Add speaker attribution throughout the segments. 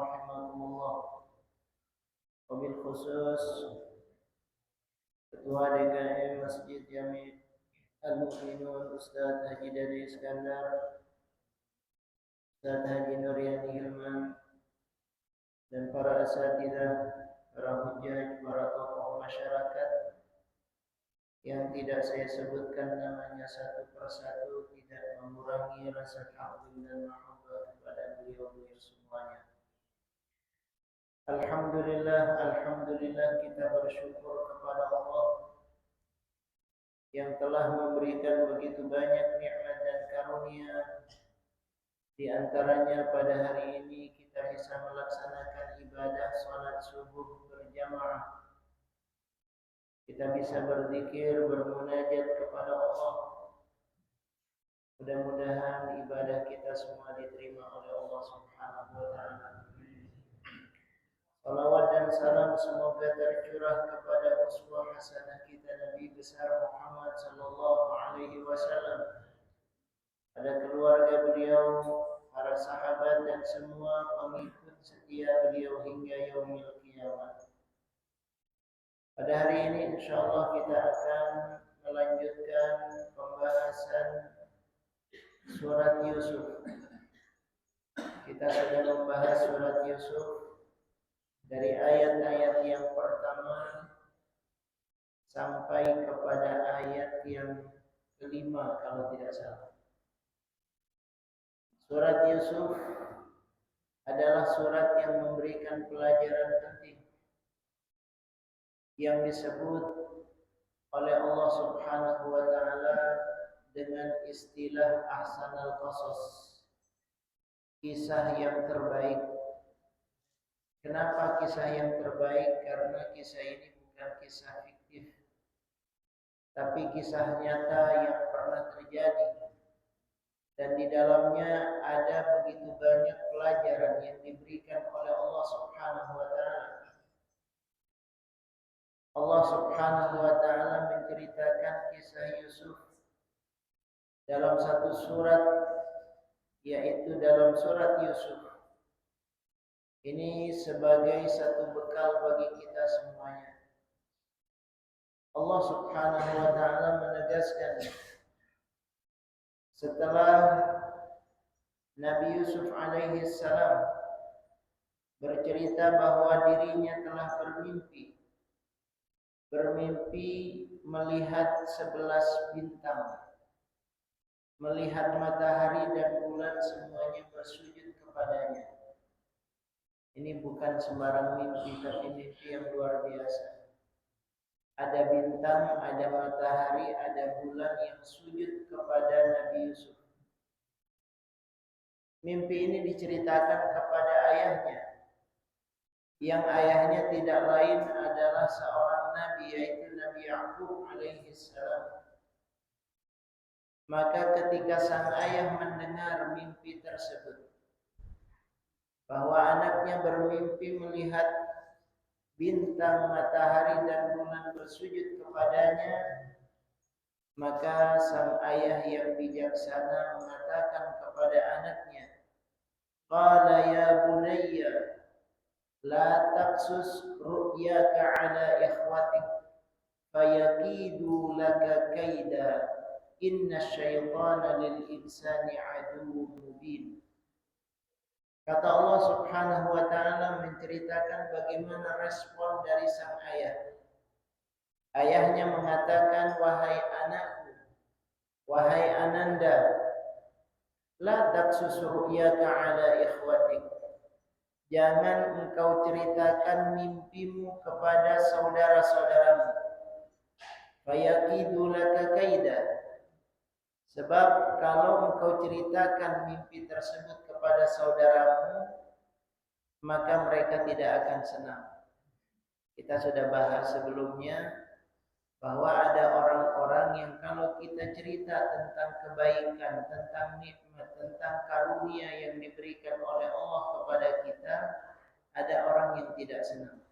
Speaker 1: rahimahumullah. Wabil khusus Ketua DKM Masjid Jami' Al-Mu'minun Ustaz Haji Dadi Iskandar, Ustaz Haji Nuryani Hilman, dan para asatidzah, para hujjaj, para tokoh masyarakat yang tidak saya sebutkan namanya satu persatu, tidak mengurangi rasa kagum dan mahabbah kepada beliau-beliau semuanya. Alhamdulillah kita bersyukur kepada Allah yang telah memberikan begitu banyak nikmat dan karunia. Di antaranya pada hari ini kita bisa melaksanakan ibadah salat subuh berjamaah. Kita bisa berzikir, bermunajat kepada Allah. Mudah-mudahan ibadah kita semua diterima oleh Allah Subhanahu wa taala. Salawat dan salam semoga tercurah kepada uswah hasanah kita Nabi besar Muhammad sallallahu alaihi wasallam, pada keluarga beliau, para sahabat dan semua pengikut setia beliau hingga yaumil qiyamah. Pada hari ini insyaallah kita akan melanjutkan pembahasan surat Yusuf. Kita sudah membahas surat Yusuf dari ayat-ayat yang pertama sampai kepada ayat yang kelima kalau tidak salah. Surat Yusuf adalah surat yang memberikan pelajaran penting yang disebut oleh Allah Subhanahu wa taala dengan istilah ahsanal qasas, kisah yang terbaik. Kenapa kisah yang terbaik? Karena kisah ini bukan kisah fiktif, tapi kisah nyata yang pernah terjadi. Dan di dalamnya ada begitu banyak pelajaran yang diberikan oleh Allah Subhanahu wa taala. Allah Subhanahu wa taala menceritakan kisah Yusuf dalam satu surat, yaitu dalam surat Yusuf. Ini sebagai satu bekal bagi kita semuanya. Allah Subhanahu wa taala menegaskan setelah Nabi Yusuf alaihi salam bercerita bahwa dirinya telah bermimpi melihat 11 bintang, melihat matahari dan bulan semuanya bersujud kepadanya. Ini bukan sembarang mimpi, tapi mimpi yang luar biasa. Ada bintang, ada matahari, ada bulan yang sujud kepada Nabi Yusuf. Mimpi ini diceritakan kepada ayahnya, yang ayahnya tidak lain adalah seorang nabi, yaitu Nabi Ya'qub alaihi salam. Maka ketika sang ayah mendengar mimpi tersebut, bahwa anaknya bermimpi melihat bintang, matahari dan bulan bersujud kepadanya, maka sang ayah yang bijaksana mengatakan kepada anaknya, qala ya bunayya la taqsus ru'yaka ala ikhwatik fayakidu laka kaida inna syaitana lil insani aduwwun mubin. Kata Allah Subhanahu wa taala menceritakan bagaimana respon dari sang ayah. Ayahnya mengatakan, wahai anakku, wahai ananda, la taqsus ru'yaka ala ikhwatik. Jangan engkau ceritakan mimpimu kepada saudara-saudaramu. Fayakidu laka kaida. Sebab kalau engkau ceritakan mimpi tersebut kepada saudaramu, maka mereka tidak akan senang. Kita sudah bahas sebelumnya bahwa ada orang-orang yang kalau kita cerita tentang kebaikan, tentang nikmat, tentang karunia yang diberikan oleh Allah kepada kita, ada orang yang tidak senang.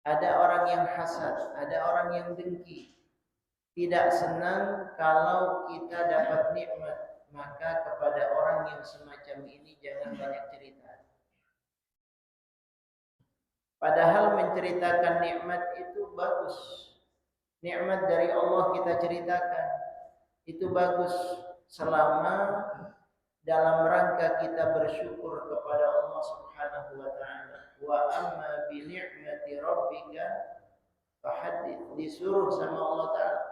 Speaker 1: Ada orang yang hasad, ada orang yang dengki. Tidak senang kalau kita dapat nikmat, maka kepada orang yang semacam ini jangan banyak cerita. Padahal menceritakan nikmat itu bagus. Nikmat dari Allah kita ceritakan. Itu bagus selama dalam rangka kita bersyukur kepada Allah Subhanahu wa taala. Wa amma bi ni'mati rabbika fahaddits. Disuruh sama Allah taala,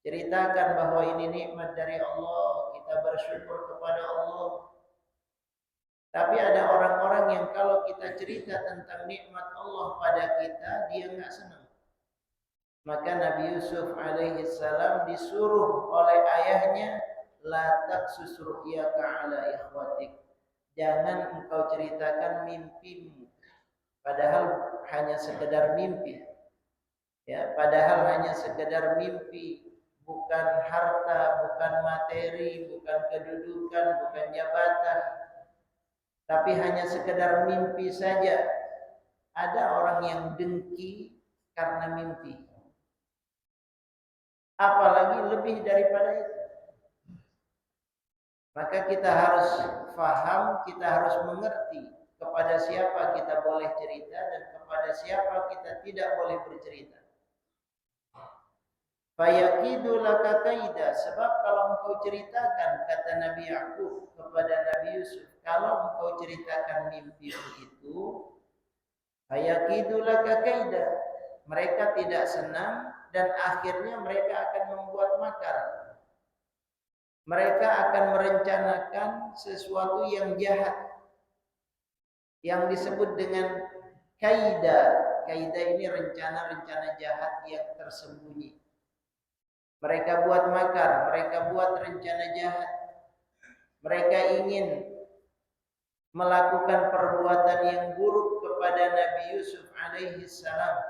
Speaker 1: ceritakan bahwa ini nikmat dari Allah, kita bersyukur kepada Allah. Tapi ada orang-orang yang kalau kita cerita tentang nikmat Allah pada kita, dia enggak senang. Maka Nabi Yusuf alaihi salam disuruh oleh ayahnya, la taqsus ru'yaka ala ikhwatik. Jangan engkau ceritakan mimpimu. Padahal hanya sekedar mimpi. Ya, padahal hanya sekedar mimpi, bukan harta, bukan materi, bukan kedudukan, bukan jabatan. Tapi hanya sekedar mimpi saja. Ada orang yang dengki karena mimpi. Apalagi lebih daripada itu. Maka kita harus faham, kita harus mengerti kepada siapa kita boleh cerita dan kepada siapa kita tidak boleh bercerita. Fayakidu laka kaida, sebab kalau engkau ceritakan, kata Nabi Yakub kepada Nabi Yusuf, kalau engkau ceritakan mimpi itu, fayakidu laka kaida, mereka tidak senang dan akhirnya mereka akan membuat makar. Mereka akan merencanakan sesuatu yang jahat, yang disebut dengan kaida. Kaida ini rencana-rencana jahat yang tersembunyi. Mereka buat makar, mereka buat rencana jahat. Mereka ingin melakukan perbuatan yang buruk kepada Nabi Yusuf alaihi salam.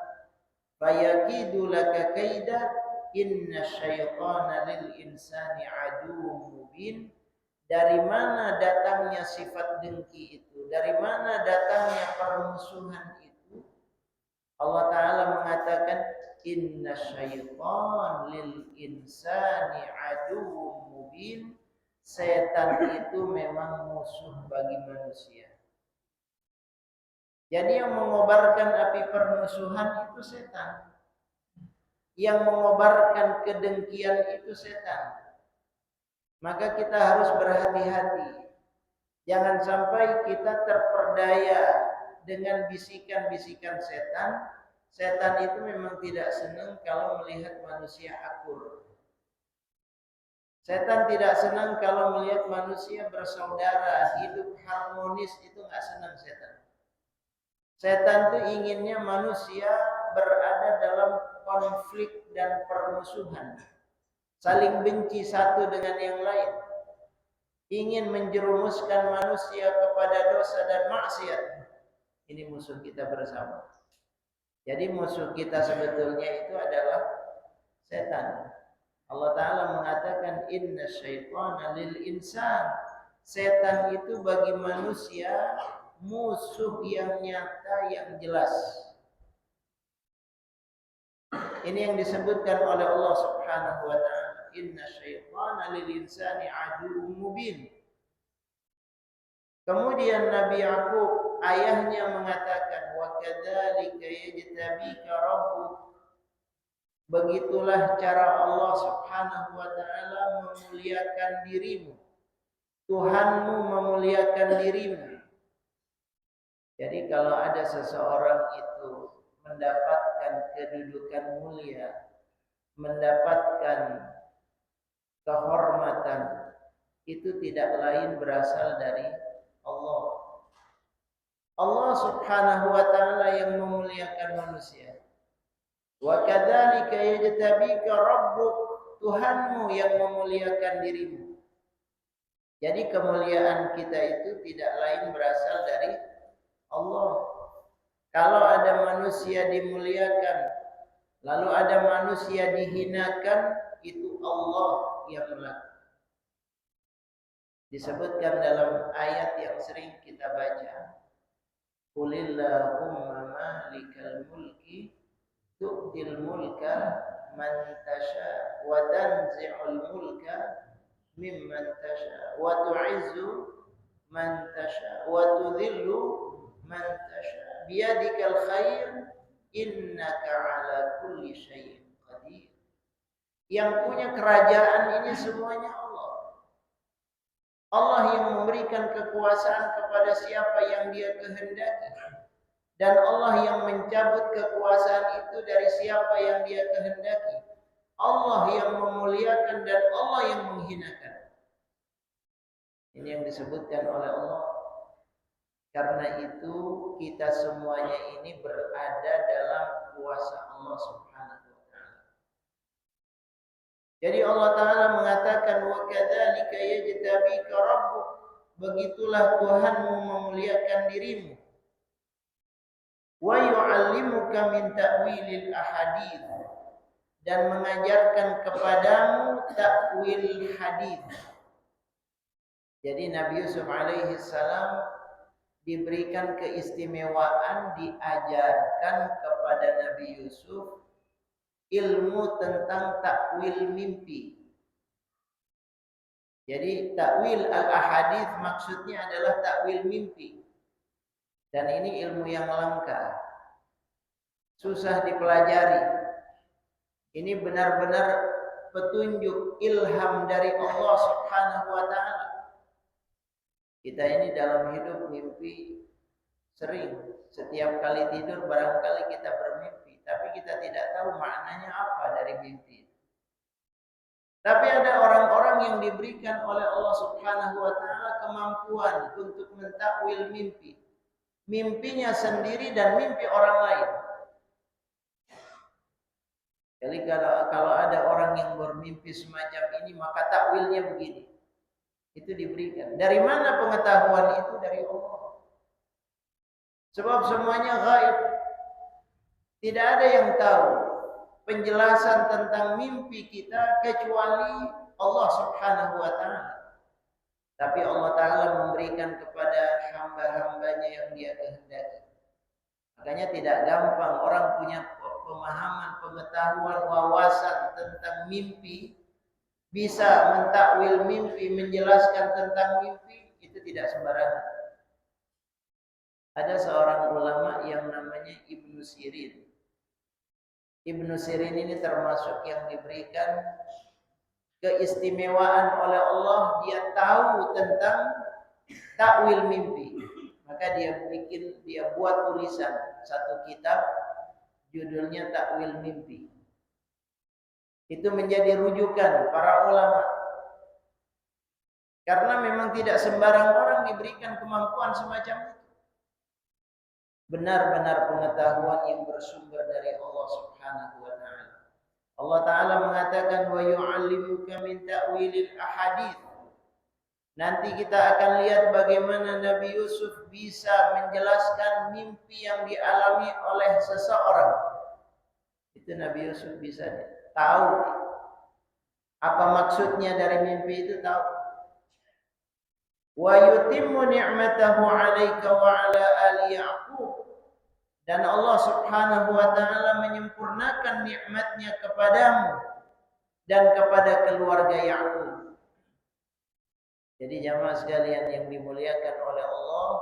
Speaker 1: Fayakidu laka kaida, inna syaitana lil insani aduwwun mubin. Dari mana datangnya sifat dengki itu? Dari mana datangnya permusuhan itu? Allah Ta'ala mengatakan, inna syaitan lil insani aduwwun mubin. Setan itu memang musuh bagi manusia. Jadi yang mengobarkan api permusuhan itu setan. Yang mengobarkan kedengkian itu setan. Maka kita harus berhati-hati. Jangan sampai kita terperdaya dengan bisikan-bisikan setan. Setan itu memang tidak senang kalau melihat manusia akur. Setan tidak senang kalau melihat manusia bersaudara, hidup harmonis, itu nggak senang setan. Setan itu inginnya manusia berada dalam konflik dan permusuhan. Saling benci satu dengan yang lain. Ingin menjerumuskan manusia kepada dosa dan maksiat. Ini musuh kita bersama. Jadi musuh kita sebetulnya itu adalah setan. Allah Ta'ala mengatakan inna syaitana lil insan. Setan itu bagi manusia musuh yang nyata, yang jelas. Ini yang disebutkan oleh Allah Subhanahu wa Ta'ala. Inna syaitana lil insani aduwwun mubin. Kemudian Nabi Yakub ayahnya mengatakan, wa kadzalika yajtabika rabbuk. Begitulah cara Allah Subhanahu wa Ta'ala memuliakan dirimu. Tuhanmu memuliakan dirimu. Jadi kalau ada seseorang itu mendapatkan kedudukan mulia, mendapatkan kehormatan, itu tidak lain berasal dari Allah. Allah Subhanahu wa Ta'ala yang memuliakan manusia. Wa kadzalika yajtabika rabbuk, Tuhanmu yang memuliakan dirimu. Jadi kemuliaan kita itu tidak lain berasal dari Allah. Kalau ada manusia dimuliakan, lalu ada manusia dihinakan, itu Allah yang melakukan. Disebutkan dalam ayat yang sering kita baca, Qulillahumma malikal mulki tu'til mulka man tasha wa tanzi'ul mulka mimman tasha wa tu'izzu man tasha wa tudhillu man tasha biyadikal khair innaka ala kulli syai'in qadir. Yang punya kerajaan ini semuanya Allah. Allah yang memberikan kekuasaan kepada siapa yang Dia kehendaki, dan Allah yang mencabut kekuasaan itu dari siapa yang Dia kehendaki. Allah yang memuliakan dan Allah yang menghinakan. Ini yang disebutkan oleh Allah. Karena itu kita semuanya ini berada dalam kuasa Allah Subhanahu wa taala. Jadi Allah taala mengatakan wa kadzalika yajtabika rabbuk, begitulah Tuhanmu memuliakan dirimu. Wa yu'allimuka min ta'wilil ahadits, dan mengajarkan kepadamu takwil hadis. Jadi Nabi Yusuf alaihi salam diberikan keistimewaan, diajarkan kepada Nabi Yusuf ilmu tentang takwil mimpi. Jadi takwil al-ahadits maksudnya adalah takwil mimpi. Dan ini ilmu yang langka, susah dipelajari. Ini benar-benar petunjuk ilham dari Allah Subhanahu wa taala. Kita ini dalam hidup mimpi sering, setiap kali tidur barangkali kita bermimpi, tapi kita tidak tahu maknanya apa dari mimpi. Tapi ada orang-orang yang diberikan oleh Allah Subhanahu wa taala kemampuan untuk mentakwil mimpi. Mimpinya sendiri dan mimpi orang lain. Jadi kalau ada orang yang bermimpi semacam ini, maka takwilnya begini. Itu diberikan. Dari mana pengetahuan itu? Dari Allah. Sebab semuanya gaib. Tidak ada yang tahu penjelasan tentang mimpi kita kecuali Allah Subhanahu wa taala. Tapi Allah taala memberikan kepada hamba-hambanya yang Dia kehendaki. Makanya tidak gampang orang punya pemahaman, pengetahuan, wawasan tentang mimpi, bisa mentakwil mimpi, menjelaskan tentang mimpi, itu tidak sembarangan. Ada seorang ulama yang namanya Ibnu Sirin. Ibnu Sirin ini termasuk yang diberikan keistimewaan oleh Allah, dia tahu tentang takwil mimpi. Maka dia buat tulisan satu kitab judulnya Takwil Mimpi. Itu menjadi rujukan para ulama. Karena memang tidak sembarang orang diberikan kemampuan semacam itu. Benar-benar pengetahuan yang bersumber dari Allah Subhanahu wa taala. Allah taala mengatakan wa yu'allimuka min ta'wilil ahadits. Nanti kita akan lihat bagaimana Nabi Yusuf bisa menjelaskan mimpi yang dialami oleh seseorang. Itu Nabi Yusuf bisa tahu apa maksudnya dari mimpi itu, tahu. Wa yutimmu ni'matahu 'alaika wa 'ala ali Ya'qub. Dan Allah Subhanahu wa taala menyempurnakan nikmatnya kepadamu dan kepada keluarga Ya'qub. Jadi jamaah sekalian yang dimuliakan oleh Allah,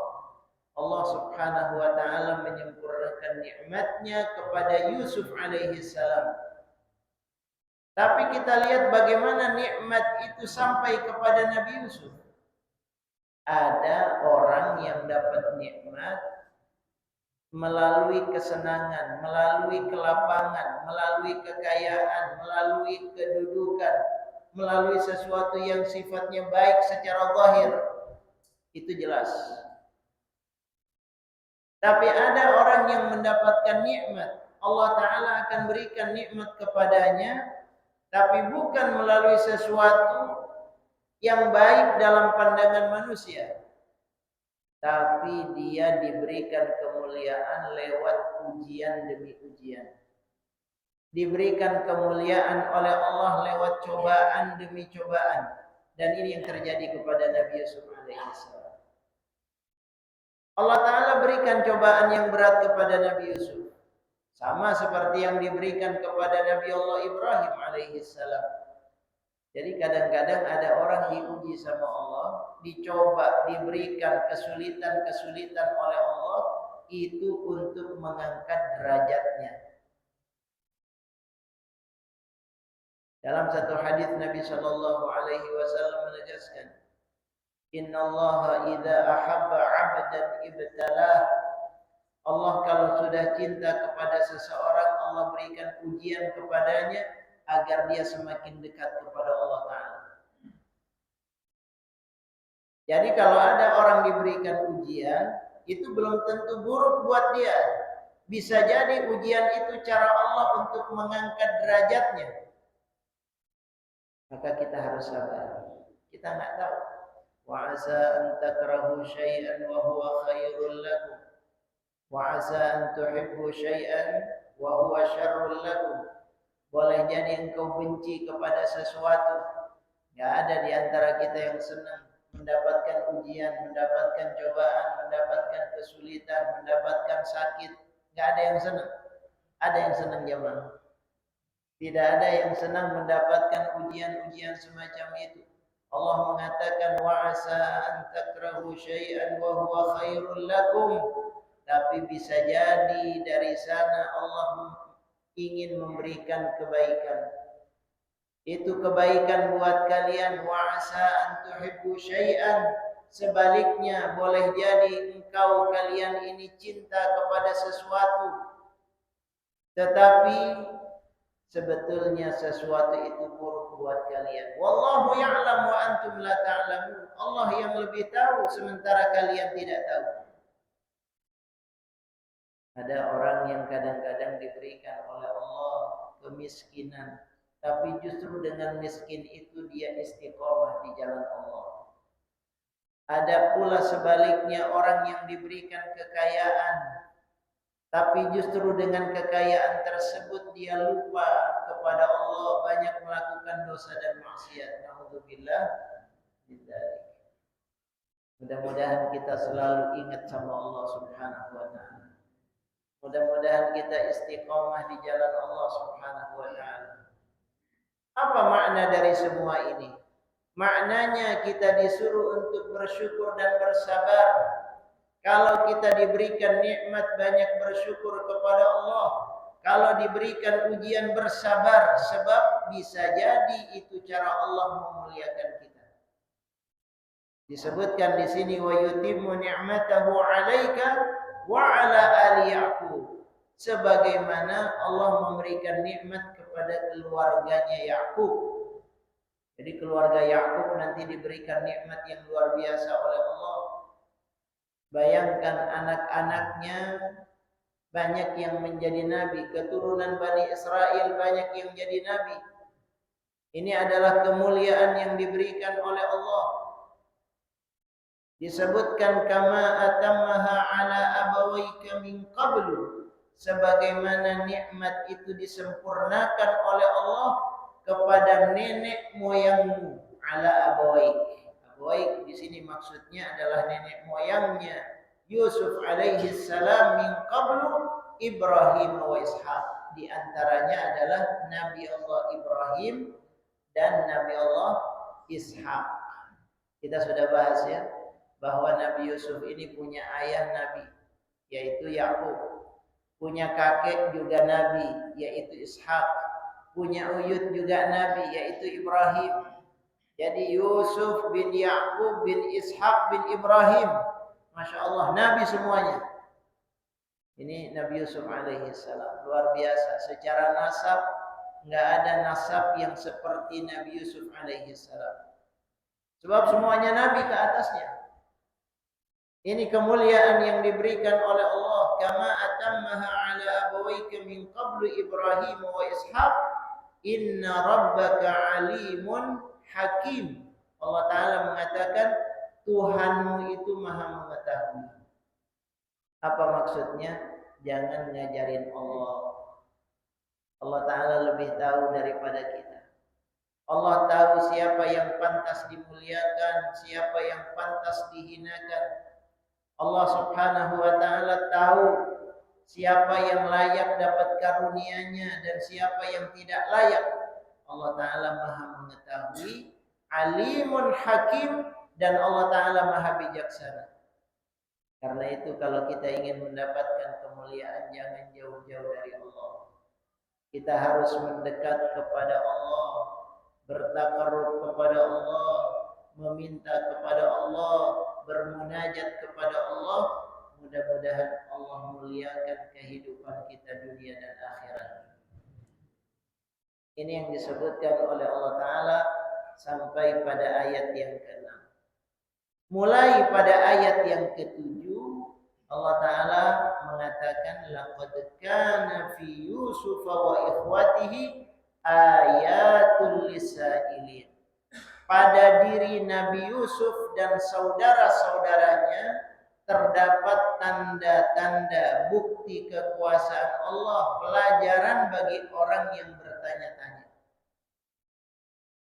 Speaker 1: Allah Subhanahu wa taala menyempurnakan nikmatnya kepada Yusuf alaihi salam. Tapi kita lihat bagaimana nikmat itu sampai kepada Nabi Yusuf. Ada orang yang dapat nikmat melalui kesenangan, melalui kelapangan, melalui kekayaan, melalui kedudukan, melalui sesuatu yang sifatnya baik secara zahir. Itu jelas. Tapi ada orang yang mendapatkan nikmat, Allah Ta'ala akan berikan nikmat kepadanya, tapi bukan melalui sesuatu yang baik dalam pandangan manusia, tapi dia diberikan kemuliaan lewat ujian demi ujian. Diberikan kemuliaan oleh Allah lewat cobaan demi cobaan. Dan ini yang terjadi kepada Nabi Yusuf alaihissalam. Allah Ta'ala berikan cobaan yang berat kepada Nabi Yusuf, sama seperti yang diberikan kepada Nabi Allah Ibrahim alaihissalam. Jadi kadang-kadang ada orang diuji sama Allah, dicoba, diberikan kesulitan-kesulitan oleh Allah, itu untuk mengangkat derajatnya. Dalam satu hadis Nabi Shallallahu Alaihi Wasallam menegaskan, Inna Allah idza ahabba 'abdan ibtalah. Allah kalau sudah cinta kepada seseorang, Allah berikan ujian kepadanya agar dia semakin dekat kepada Allah Ta'ala. Jadi kalau ada orang diberikan ujian, itu belum tentu buruk buat dia. Bisa jadi ujian itu cara Allah untuk mengangkat derajatnya. Maka kita harus sabar. Kita nggak tahu. Wa asa an takrahu syai'an wa huwa khairul lakum. Wa asa an tuhibbu syai'an wa huwa syarrul lakum. Boleh jadi engkau benci kepada sesuatu. Nggak ada di antara kita yang senang mendapatkan ujian, mendapatkan cobaan, mendapatkan kesulitan, mendapatkan sakit. Nggak ada yang senang. Ada yang senang jemaah. Tidak ada yang senang mendapatkan ujian-ujian semacam itu. Allah mengatakan wa asa an takrahu syai'an wa huwa khairul lakum. Tapi bisa jadi dari sana Allah ingin memberikan kebaikan. Itu kebaikan buat kalian. Wa asa an tuhibbu syai'an. Sebaliknya boleh jadi engkau kalian ini cinta kepada sesuatu, tetapi sebetulnya sesuatu itu buruk buat kalian. Wallahu ya'lam wa antum la ta'lamun. Allah yang lebih tahu sementara kalian tidak tahu. Ada orang yang kadang-kadang diberikan oleh Allah kemiskinan, tapi justru dengan miskin itu dia istiqomah di jalan Allah. Ada pula sebaliknya orang yang diberikan kekayaan, tapi justru dengan kekayaan tersebut dia lupa kepada Allah, banyak melakukan dosa dan maksiat. Nauzubillah min dzalik. Mudah-mudahan kita selalu ingat sama Allah Subhanahu wa taala. Mudah-mudahan kita istiqomah di jalan Allah Subhanahu wa taala. Apa makna dari semua ini? Maknanya kita disuruh untuk bersyukur dan bersabar. Kalau kita diberikan nikmat, banyak bersyukur kepada Allah. Kalau diberikan ujian, bersabar, sebab bisa jadi itu cara Allah memuliakan kita. Disebutkan di sini wa yutimmu ni'matahu 'alaika wa 'ala ali Ya'qub. Sebagaimana Allah memberikan nikmat kepada keluarganya Ya'qub. Jadi keluarga Ya'qub nanti diberikan nikmat yang luar biasa oleh Allah. Bayangkan anak-anaknya banyak yang menjadi nabi, keturunan Bani Israel banyak yang jadi nabi. Ini adalah kemuliaan yang diberikan oleh Allah. Disebutkan kama atammaha ala abawaika min qablu. Sebagaimana nikmat itu disempurnakan oleh Allah kepada nenek moyangmu, ala abawaik. Abawaik di sini maksudnya adalah nenek moyangnya Yusuf alaihi salam min qablu Ibrahim wa Ishaq. Di antaranya adalah Nabi Allah Ibrahim dan Nabi Allah Ishaq. Kita sudah bahas ya bahwa Nabi Yusuf ini punya ayah Nabi yaitu Yakub, punya kakek juga Nabi yaitu Ishaq, punya uyut juga Nabi yaitu Ibrahim. Jadi Yusuf bin Yakub bin Ishaq bin Ibrahim, Masya Allah, Nabi semuanya. Ini Nabi Yusuf alaihi salam, luar biasa. Secara nasab nggak ada nasab yang seperti Nabi Yusuf alaihi salam. Sebab semuanya Nabi ke atasnya. Ini kemuliaan yang diberikan oleh Allah. Kama atammaha ala abawaika min qablu Ibrahim wa Ishaq. Inna rabbaka alimun hakim. Allah Ta'ala mengatakan Tuhanmu itu maha mengetahui. Apa maksudnya? Jangan ngajarin Allah. Allah Ta'ala lebih tahu daripada kita. Allah tahu siapa yang pantas dimuliakan, siapa yang pantas dihinakan. Allah Subhanahu wa Ta'ala tahu siapa yang layak dapat karunia-Nya dan siapa yang tidak layak. Allah Ta'ala maha mengetahui, alimun hakim, dan Allah Ta'ala maha bijaksana. Karena itu kalau kita ingin mendapatkan kemuliaan, jangan jauh-jauh dari Allah. Kita harus mendekat kepada Allah, bertakarrub kepada Allah, meminta kepada Allah, bermunajat kepada Allah. Mudah-mudahan Allah muliakan kehidupan kita dunia dan akhirat. Ini yang disebutkan oleh Allah Ta'ala sampai pada ayat yang ke-6. Mulai pada ayat yang ke-7, Allah Ta'ala mengatakan laqad kana fi Yusuf wa ikhwatihi ayatul lisailin. Pada diri Nabi Yusuf dan saudara-saudaranya terdapat tanda-tanda bukti kekuasaan Allah, pelajaran bagi orang yang bertanya-tanya.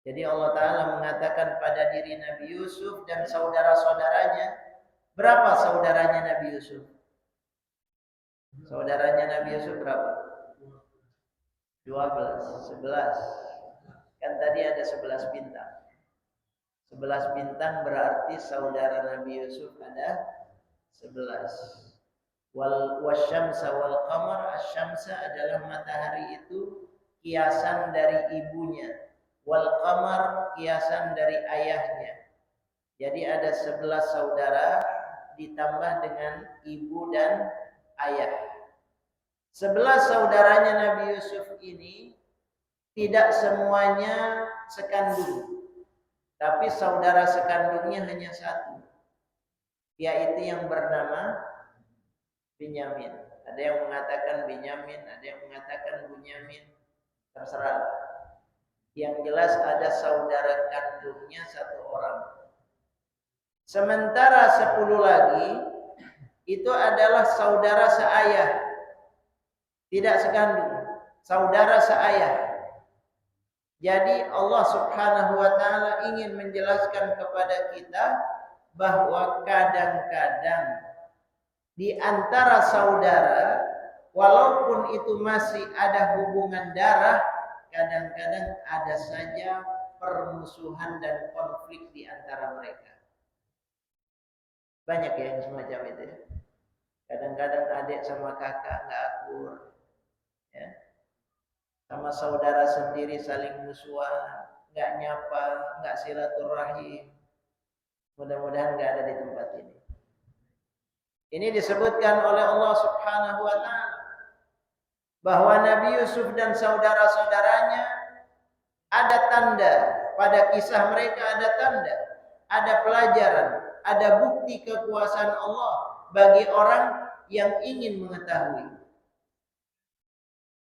Speaker 1: Jadi Allah Ta'ala mengatakan pada diri Nabi Yusuf dan saudara-saudaranya. Berapa saudaranya Nabi Yusuf? Saudaranya Nabi Yusuf berapa? 12, 11. Kan tadi ada 11 bintang. 11 bintang berarti saudara Nabi Yusuf ada 11. Wasyamsa wal qamar, asyamsa adalah matahari itu kiasan dari ibunya. Wal qamar kiasan dari ayahnya. Jadi ada 11 saudara ditambah dengan ibu dan ayah. 11 saudaranya Nabi Yusuf ini tidak semuanya sekandung. Tapi saudara sekandungnya hanya satu. Yaitu yang bernama Binyamin. Ada yang mengatakan Binyamin, ada yang mengatakan Bunyamin. Terserah. Yang jelas ada saudara kandungnya satu orang. Sementara 10 lagi itu adalah saudara seayah. Tidak sekandung, saudara seayah. Jadi Allah Subhanahu wa Ta'ala ingin menjelaskan kepada kita bahwa kadang-kadang di antara saudara, walaupun itu masih ada hubungan darah, kadang-kadang ada saja permusuhan dan konflik di antara mereka. Banyak ya yang semacam itu ya. Kadang-kadang adik sama kakak nggak akur, ya. Sama saudara sendiri saling musuhan, nggak nyapa, nggak silaturahim. Mudah-mudahan nggak ada di tempat ini. Ini disebutkan oleh Allah Subhanahu wa Ta'ala bahwa Nabi Yusuf dan saudara-saudaranya ada tanda, pada kisah mereka ada tanda, ada pelajaran, ada bukti kekuasaan Allah bagi orang yang ingin mengetahui.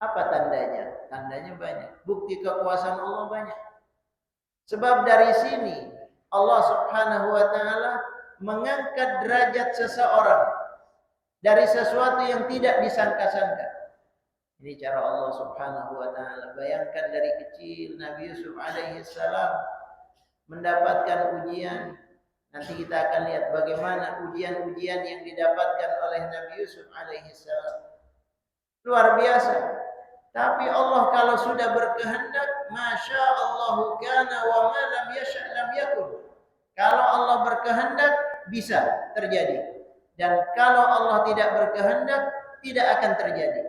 Speaker 1: Apa tandanya? Tandanya banyak. Bukti kekuasaan Allah banyak. Sebab dari sini Allah Subhanahu wa Ta'ala mengangkat derajat seseorang dari sesuatu yang tidak disangka-sangka. Ini cara Allah Subhanahu wa Ta'ala. Bayangkan dari kecil Nabi Yusuf alaihi salam mendapatkan ujian. Nanti kita akan lihat bagaimana ujian-ujian yang didapatkan oleh Nabi Yusuf alaihi salam. Luar biasa. Tapi Allah kalau sudah berkehendak, masya Allahu kana wa ma lam yasha lam yakun. Kalau Allah berkehendak bisa terjadi. Dan kalau Allah tidak berkehendak tidak akan terjadi.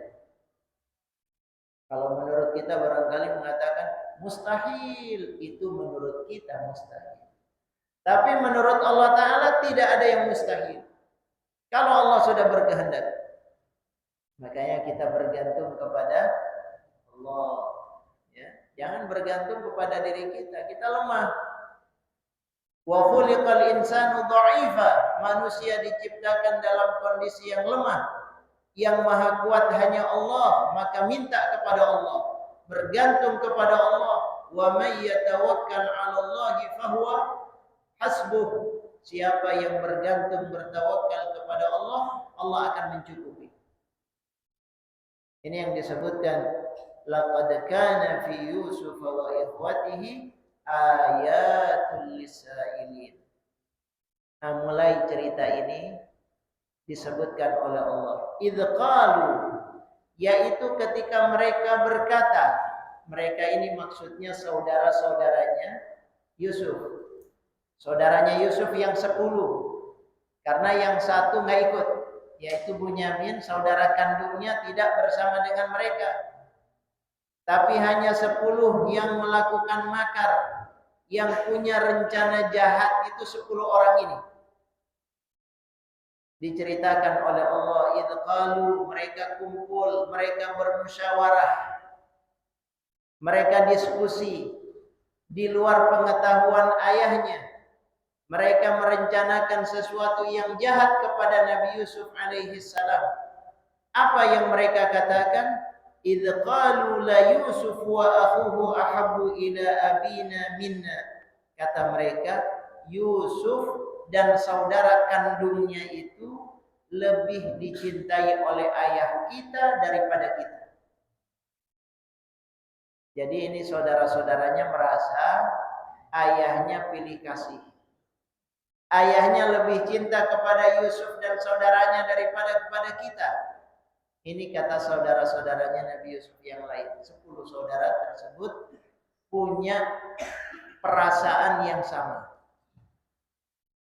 Speaker 1: Kalau menurut kita barangkali mengatakan mustahil, itu menurut kita mustahil. Tapi menurut Allah Ta'ala tidak ada yang mustahil. Kalau Allah sudah berkehendak. Makanya kita bergantung kepada Allah. Ya. Jangan bergantung kepada diri kita. Kita lemah. Wa khuliqal insanu dha'ifa. Manusia diciptakan dalam kondisi yang lemah. Yang maha kuat hanya Allah, maka minta kepada Allah, bergantung kepada Allah. Wa may yatawakkal 'ala Allahi fahuwa hasbuh. Siapa yang bergantung bertawakal kepada Allah, Allah akan mencukupi. Ini yang disebutkan laqad kana fi Yusuf wa ikhwatihi ayatul lisailin. Nah, mulai cerita ini disebutkan oleh Allah. Idz qalu, yaitu ketika mereka berkata. Mereka ini maksudnya saudara-saudaranya Yusuf. Saudaranya Yusuf yang 10. Karena yang satu nggak ikut, yaitu Bunyamin, saudara kandungnya tidak bersama dengan mereka. Tapi hanya 10 yang melakukan makar, yang punya rencana jahat itu 10 orang ini. Diceritakan oleh Allah, idz qalu, mereka kumpul, mereka bermusyawarah, mereka diskusi di luar pengetahuan ayahnya. Mereka merencanakan sesuatu yang jahat kepada Nabi Yusuf alaihi salam. Apa yang mereka katakan? Idz qalu la Yusuf wa akhuhu ahabbu ila abina minna. Kata mereka, Yusuf dan saudara kandungnya itu lebih dicintai oleh ayah kita daripada kita. Jadi ini saudara-saudaranya merasa ayahnya pilih kasih. Ayahnya lebih cinta kepada Yusuf dan saudaranya daripada kepada kita. Ini kata saudara-saudaranya Nabi Yusuf yang lain. 10 saudara tersebut punya perasaan yang sama.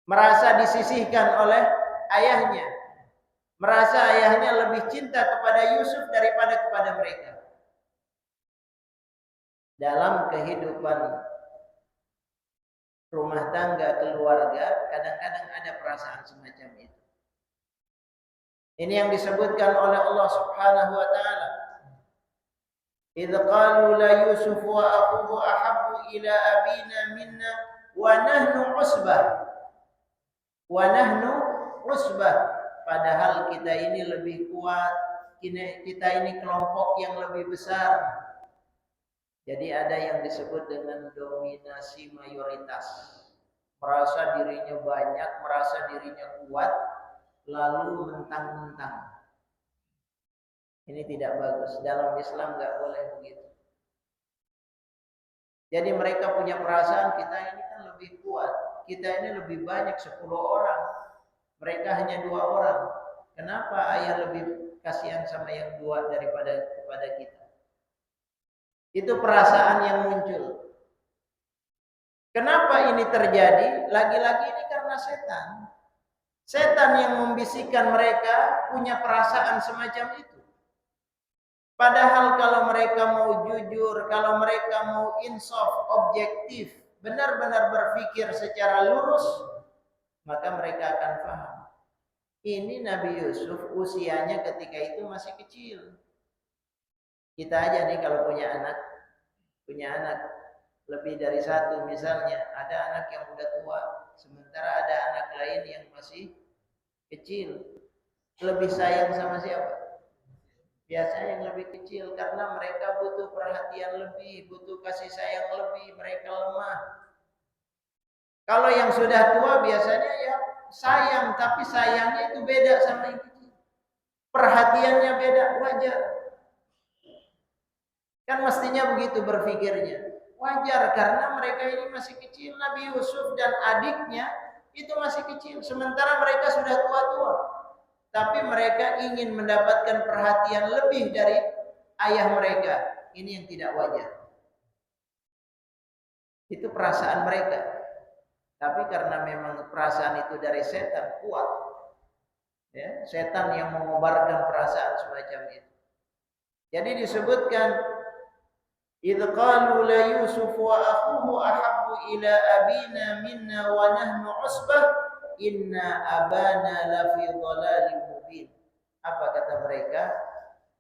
Speaker 1: Merasa disisihkan oleh ayahnya. Merasa ayahnya lebih cinta kepada Yusuf daripada kepada mereka. Dalam kehidupan rumah tangga, keluarga, kadang-kadang ada perasaan semacam itu. Ini yang disebutkan oleh Allah Subhanahu wa taala. Idz qalu la Yusuf wa akhuhu ahabbu ila abina minna wa nahnu usbah. Wa nahnu usbah. Padahal kita ini lebih kuat, kita ini kelompok yang lebih besar. Jadi ada yang disebut dengan dominasi mayoritas. Merasa dirinya banyak, merasa dirinya kuat, lalu mentang-mentang. Ini tidak bagus. Dalam Islam nggak boleh begitu. Jadi mereka punya perasaan kita ini kan lebih kuat. Kita ini lebih banyak 10 orang. Mereka hanya 2 orang. Kenapa ayah lebih kasihan sama yang 2 daripada kepada kita? Itu perasaan yang muncul. Kenapa ini terjadi? Lagi-lagi ini karena setan. Setan yang membisikkan mereka punya perasaan semacam itu. Padahal kalau mereka mau jujur, kalau mereka mau insaf, objektif, benar-benar berpikir secara lurus, maka mereka akan paham. Ini Nabi Yusuf usianya ketika itu masih kecil. Kita aja nih kalau punya anak lebih dari 1 misalnya, ada anak yang udah tua, sementara ada anak lain yang masih kecil. Lebih sayang sama siapa? Biasanya yang lebih kecil, karena mereka butuh perhatian lebih, butuh kasih sayang lebih, mereka lemah. Kalau yang sudah tua biasanya ya sayang, tapi sayangnya itu beda sama yang kecil. Perhatiannya beda, wajar. Kan mestinya begitu berpikirnya. Wajar karena mereka ini masih kecil. Nabi Yusuf dan adiknya itu masih kecil. Sementara mereka sudah tua-tua. Tapi mereka ingin mendapatkan perhatian lebih dari ayah mereka. Ini yang tidak wajar. Itu perasaan mereka. Tapi karena memang perasaan itu dari setan kuat. Ya, setan yang mengobarkan perasaan semacam itu. Jadi disebutkan idz qalu la Yusuf wa akhuhu ahabbu ila abina minna wa nahnu usbah inna abana la fi dhalalin mubin. Apa kata mereka?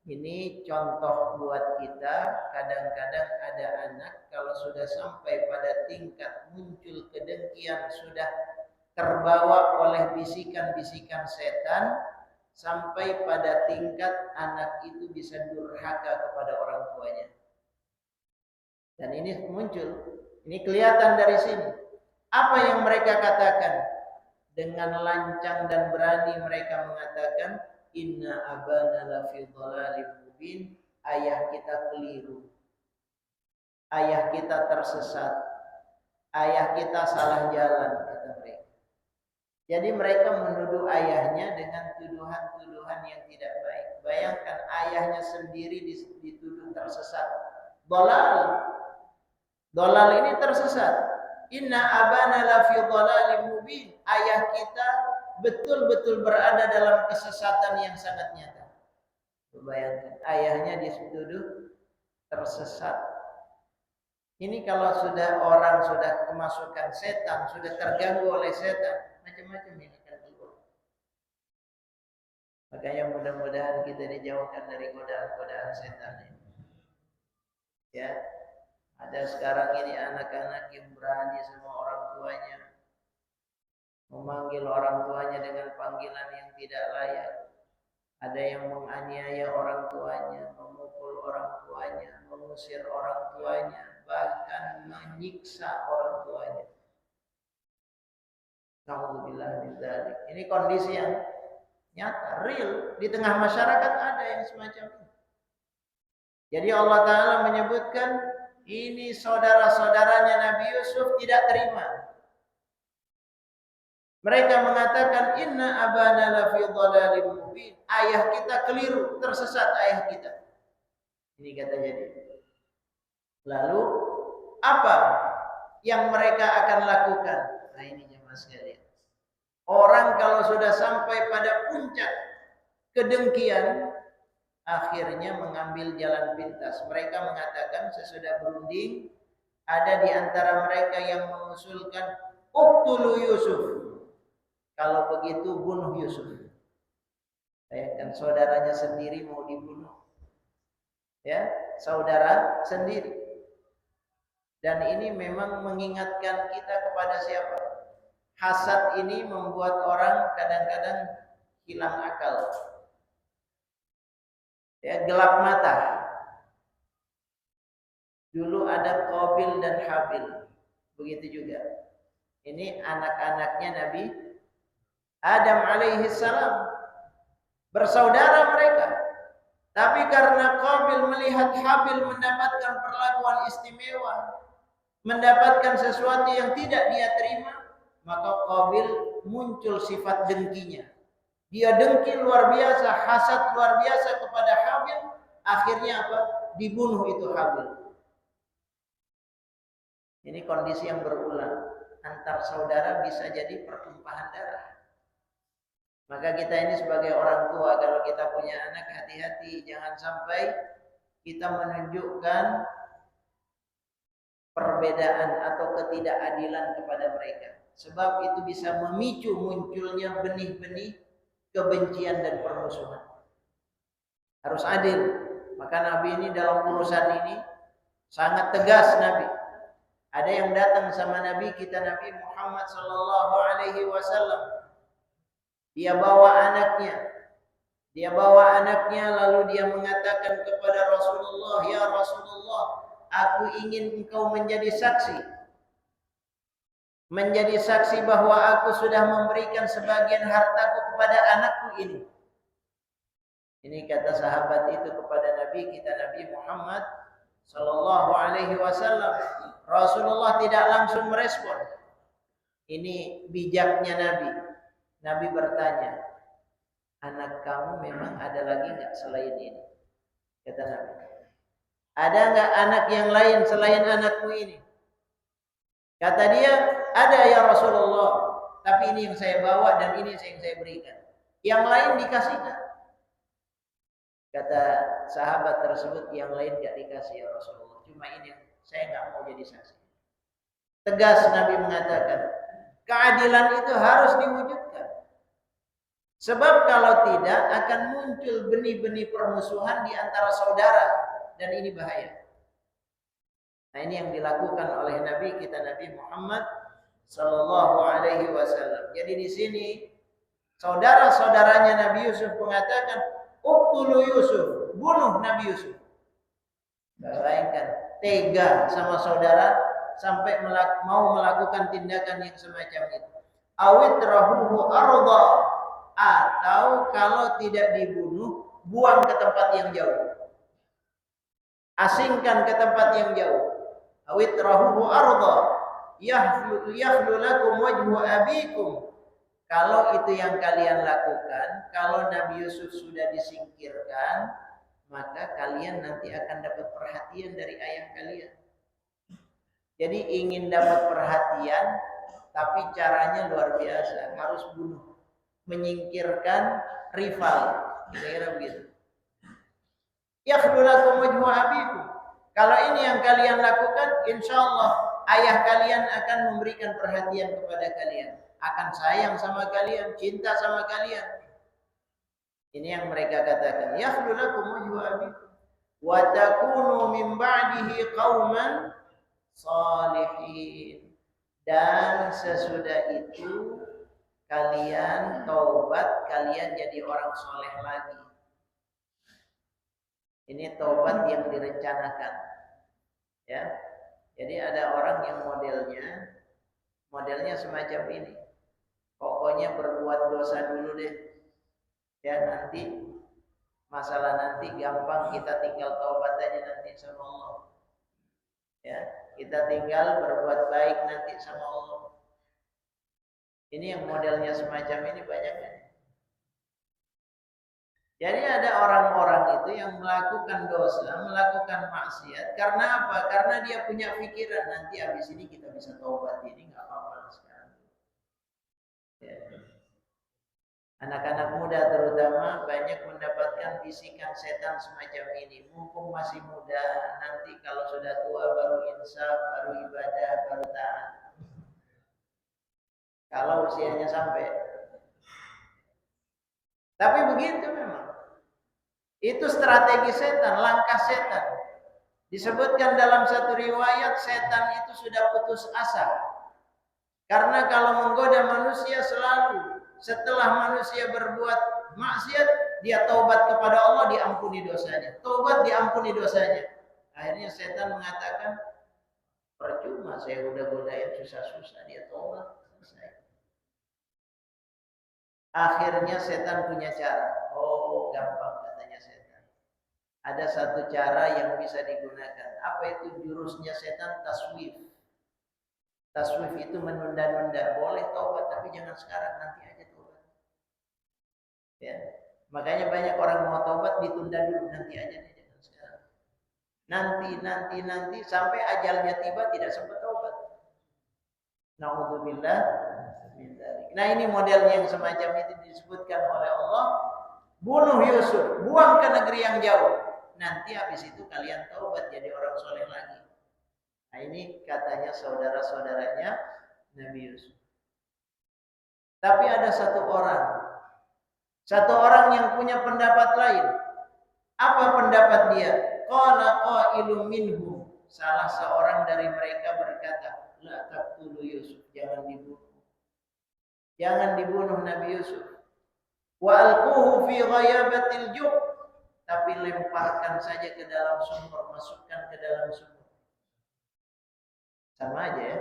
Speaker 1: Ini contoh buat kita. Kadang-kadang ada anak kalau sudah sampai pada tingkat muncul kedengkian, sudah terbawa oleh bisikan-bisikan setan, sampai pada tingkat anak itu bisa durhaka kepada orang tuanya. Dan ini muncul, ini kelihatan dari sini. Apa yang mereka katakan? Dengan lancang dan berani mereka mengatakan, inna abana lafi dhalalin mubin, ayah kita keliru. Ayah kita tersesat. Ayah kita salah jalan, kata mereka. Jadi mereka menuduh ayahnya dengan tuduhan-tuduhan yang tidak baik. Bayangkan ayahnya sendiri dituduh tersesat. Dolal ini tersesat. Inna abana lafi dhalalin mubin. Ayah kita betul-betul berada dalam kesesatan yang sangat nyata. Bayangkan, ayahnya dituduh tersesat. Ini kalau sudah orang sudah kemasukan setan, sudah terganggu oleh setan, macam-macam yang akan keluar. Makanya mudah-mudahan kita dijauhkan dari godaan-godaan setan ini. Ya, ada sekarang ini anak-anak yang berani sama orang tuanya, memanggil orang tuanya dengan panggilan yang tidak layak. Ada yang menganiaya orang tuanya, memukul orang tuanya, mengusir orang tuanya, bahkan menyiksa orang tuanya. Nauzubillah min dzalik. Ini kondisi yang nyata, real. Di tengah masyarakat ada yang semacam ini. Jadi Allah Ta'ala menyebutkan ini saudara-saudaranya Nabi Yusuf tidak terima. Mereka mengatakan inna abana lafi dhalalim mubin. Ayah kita keliru, tersesat ayah kita. Ini kata jadi. Lalu apa yang mereka akan lakukan? Nah ini jemaah sekalian. Orang kalau sudah sampai pada puncak kedengkian, akhirnya mengambil jalan pintas. Mereka mengatakan sesudah berunding, ada di antara mereka yang mengusulkan uqtulu Yusuf. Kalau begitu bunuh Yusuf. Bayangkan saudaranya sendiri mau dibunuh. Ya, saudara sendiri. Dan ini memang mengingatkan kita kepada siapa? Hasad ini membuat orang kadang-kadang hilang akal. Ya, gelap mata. Dulu ada Qabil dan Habil. Begitu juga. Ini anak-anaknya Nabi Adam alaihi salam. Bersaudara mereka. Tapi karena Qabil melihat Habil mendapatkan perlakuan istimewa, mendapatkan sesuatu yang tidak dia terima, maka Qabil muncul sifat dengkinya. Dia dengki luar biasa, hasad luar biasa kepada Habil. Akhirnya apa? Dibunuh itu Habil. Ini kondisi yang berulang. Antar saudara bisa jadi pertumpahan darah. Maka kita ini sebagai orang tua, kalau kita punya anak, hati-hati. Jangan sampai kita menunjukkan perbedaan atau ketidakadilan kepada mereka. Sebab itu bisa memicu munculnya benih-benih kebencian dan permusuhan. Harus adil. Maka Nabi ini dalam urusan ini sangat tegas Nabi. Ada yang datang sama Nabi kita, Nabi Muhammad sallallahu alaihi wasallam. Dia bawa anaknya lalu dia mengatakan kepada Rasulullah, "Ya Rasulullah, aku ingin engkau menjadi saksi. Menjadi saksi bahwa aku sudah memberikan sebagian hartaku kepada anakku ini." Ini kata sahabat itu kepada Nabi kita, Nabi Muhammad sallallahu alaihi wasallam. Rasulullah tidak langsung merespon. Ini bijaknya Nabi. Nabi bertanya, "Anak kamu memang ada lagi enggak selain ini?" Kata Nabi. "Ada enggak anak yang lain selain anakmu ini?" Kata dia, "Ada ya Rasulullah, tapi ini yang saya bawa dan ini yang saya berikan. Yang lain dikasihkan?" Kata sahabat tersebut, "Yang lain enggak dikasih ya Rasulullah. Cuma ini yang saya enggak mau jadi saksi." Tegas Nabi mengatakan, keadilan itu harus diwujudkan. Sebab kalau tidak akan muncul benih-benih permusuhan di antara saudara, dan ini bahaya. Nah, ini yang dilakukan oleh Nabi kita, Nabi Muhammad sallallahu alaihi wasallam. Jadi di sini saudara-saudaranya Nabi Yusuf mengatakan, "Uqtulu Yusuf, bunuh Nabi Yusuf." Bayangkan, tega sama saudara sampai mau melakukan tindakan yang semacam itu. Awit rahuhu arda, atau kalau tidak dibunuh, buang ke tempat yang jauh. Asingkan ke tempat yang jauh. Awit rahuhu arda, yahlu lakum wajhu abikum. Kalau itu yang kalian lakukan, kalau Nabi Yusuf sudah disingkirkan, maka kalian nanti akan dapat perhatian dari ayah kalian. Jadi ingin dapat perhatian, tapi caranya luar biasa, harus bunuh. menyingkirkan rival. Kira-kira begitu. Yakhdulakum wajhu abikum. Kalau ini yang kalian lakukan, insya Allah ayah kalian akan memberikan perhatian kepada kalian, akan sayang sama kalian, cinta sama kalian. Ini yang mereka katakan. Yakhdulakum wajhu abikum wa takunu min ba'dihi qauman salihin. Dan sesudah itu kalian taubat, kalian jadi orang soleh lagi. Ini taubat yang direncanakan. Ya. Jadi ada orang yang modelnya semacam ini. Pokoknya berbuat dosa dulu deh. Ya, nanti masalah nanti gampang, kita tinggal taubat aja nanti sama Allah. Ya, kita tinggal berbuat baik nanti sama Allah. Ini yang modelnya semacam ini banyak kan? Jadi ada orang-orang itu yang melakukan dosa, melakukan maksiat. Karena apa? Karena dia punya pikiran nanti habis ini kita bisa taubat, ini nggak apa-apa sekarang. Ya. Anak-anak muda terutama banyak mendapatkan bisikan setan semacam ini. Mumpung masih muda, nanti kalau sudah tua baru insaf, baru ibadah, baru taat. Kalau usianya sampai. Tapi begitu memang. Itu strategi setan, langkah setan. Disebutkan dalam satu riwayat, setan itu sudah putus asa. Karena kalau menggoda manusia selalu, setelah manusia berbuat maksiat, dia taubat kepada Allah, diampuni dosanya. Taubat, diampuni dosanya. Akhirnya setan mengatakan, percuma saya udah godain susah-susah, dia taubat. Selesai. Akhirnya setan punya cara. Oh, gampang katanya setan. Ada satu cara yang bisa digunakan. Apa itu jurusnya setan? Taswif. Taswif itu menunda-nunda. Boleh taubat, tapi jangan sekarang, nanti aja taubat. Ya. Makanya banyak orang mau taubat ditunda dulu, nanti aja nih, jangan sekarang. Nanti sampai ajalnya tiba tidak sempat taubat. Na'udzubillah. Nah, ini modelnya yang semacam itu disebutkan oleh Allah. Bunuh Yusuf, buang ke negeri yang jauh. Nanti habis itu kalian taubat jadi orang soleh lagi. Nah, ini katanya saudara-saudaranya Nabi Yusuf. Tapi ada satu orang yang punya pendapat lain. Apa pendapat dia? Qala qailun minhum. Salah seorang dari mereka berkata, la taqtulu Yusuf, jangan dibunuh. Jangan dibunuh Nabi Yusuf. Wa alquhu fi ghayabatil jub. Tapi lemparkan saja ke dalam sumur, masukkan ke dalam sumur. Sama aja ya.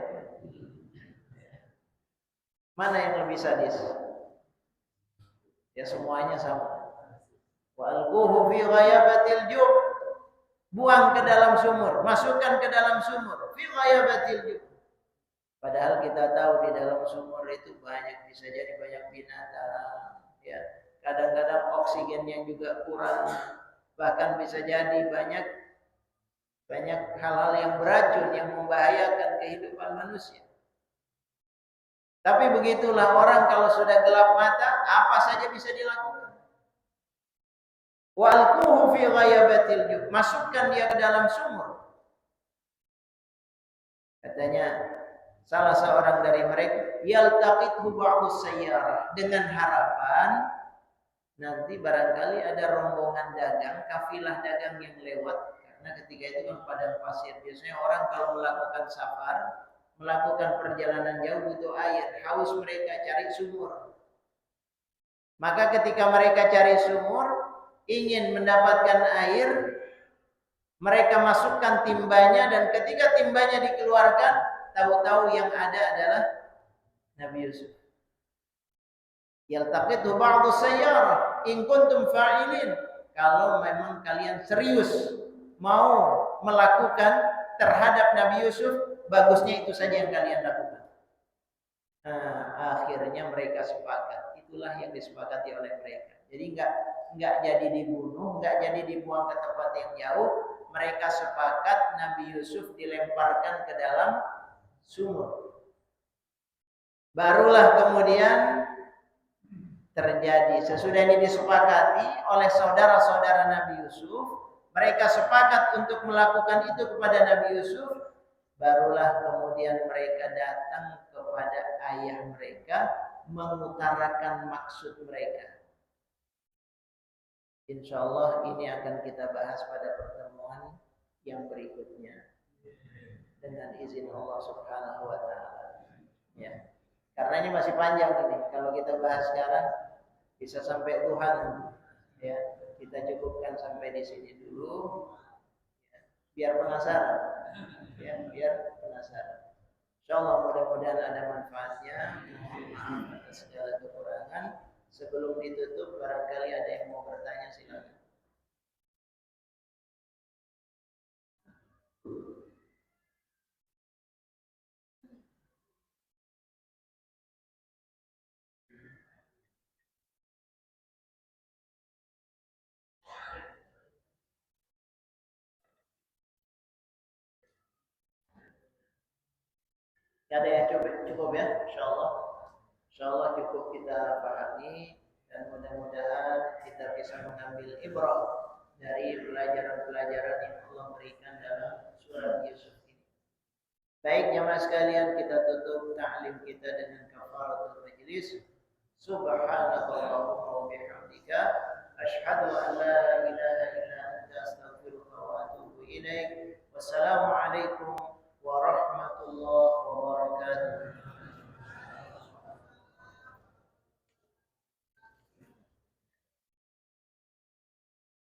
Speaker 1: Mana yang lebih sadis? Ya semuanya sama. Wa alquhu fi ghayabatil jub. Buang ke dalam sumur, masukkan ke dalam sumur. Fi ghayabatil jub. Padahal kita tahu di dalam sumur itu bisa jadi banyak binatang, ya. Kadang-kadang oksigennya juga kurang, bahkan bisa jadi banyak hal-hal yang beracun yang membahayakan kehidupan manusia. Tapi begitulah orang kalau sudah gelap mata, apa saja bisa dilakukan. Wa alquhu fi ghayabatil jub, masukkan dia ke dalam sumur. Katanya salah seorang dari mereka, yaltaqithu ba'dus sayyarah, dengan harapan nanti barangkali ada rombongan dagang, kafilah dagang yang lewat, karena ketika itu kan padang pasir. Biasanya orang kalau melakukan safar, melakukan perjalanan jauh butuh air, haus mereka cari sumur. Maka ketika mereka cari sumur, ingin mendapatkan air, mereka masukkan timbanya, dan ketika timbanya dikeluarkan, tahu-tahu yang ada adalah Nabi Yusuf. Yaltaqitu ba'du sayyarah in kuntum fa'ilin. Kalau memang kalian serius mau melakukan terhadap Nabi Yusuf, bagusnya itu saja yang kalian lakukan. Nah, akhirnya mereka sepakat. Itulah yang disepakati oleh mereka. Jadi enggak jadi dibunuh, enggak jadi dibuang ke tempat yang jauh. Mereka sepakat Nabi Yusuf dilemparkan ke dalam sumur. Barulah kemudian terjadi. Sesudah ini disepakati oleh saudara-saudara Nabi Yusuf, mereka sepakat untuk melakukan itu kepada Nabi Yusuf, barulah kemudian mereka datang kepada ayah mereka mengutarakan maksud mereka. Insya Allah ini akan kita bahas pada pertemuan yang berikutnya dengan izin Allah Subhanahu wa taala. Ya. Karena ini masih panjang ini. Kalau kita bahas sekarang bisa sampai Tuhan. Ya, kita cukupkan sampai di sini dulu. Ya, biar penasaran. Ya, biar penasaran. Insyaallah mudah-mudahan ada manfaatnya. Atas segala kekurangan. Sebelum ditutup barangkali ada yang mau bertanya silakan. Ada yang cukup ya, insyaallah. Insyaallah cukup kita pahami dan mudah-mudahan kita bisa mengambil ibrah dari pelajaran-pelajaran yang Allah berikan dalam surat Yusuf ini. Baik jemaah sekalian, kita tutup ta'lim kita dengan kafaratul majlis. Subhanallahumma wa bihamdika asyhadu an la ilaha illa anta astaghfiruka wa atubu ilaik. Wassalamualaikum warahmatullahi wabarakatuh.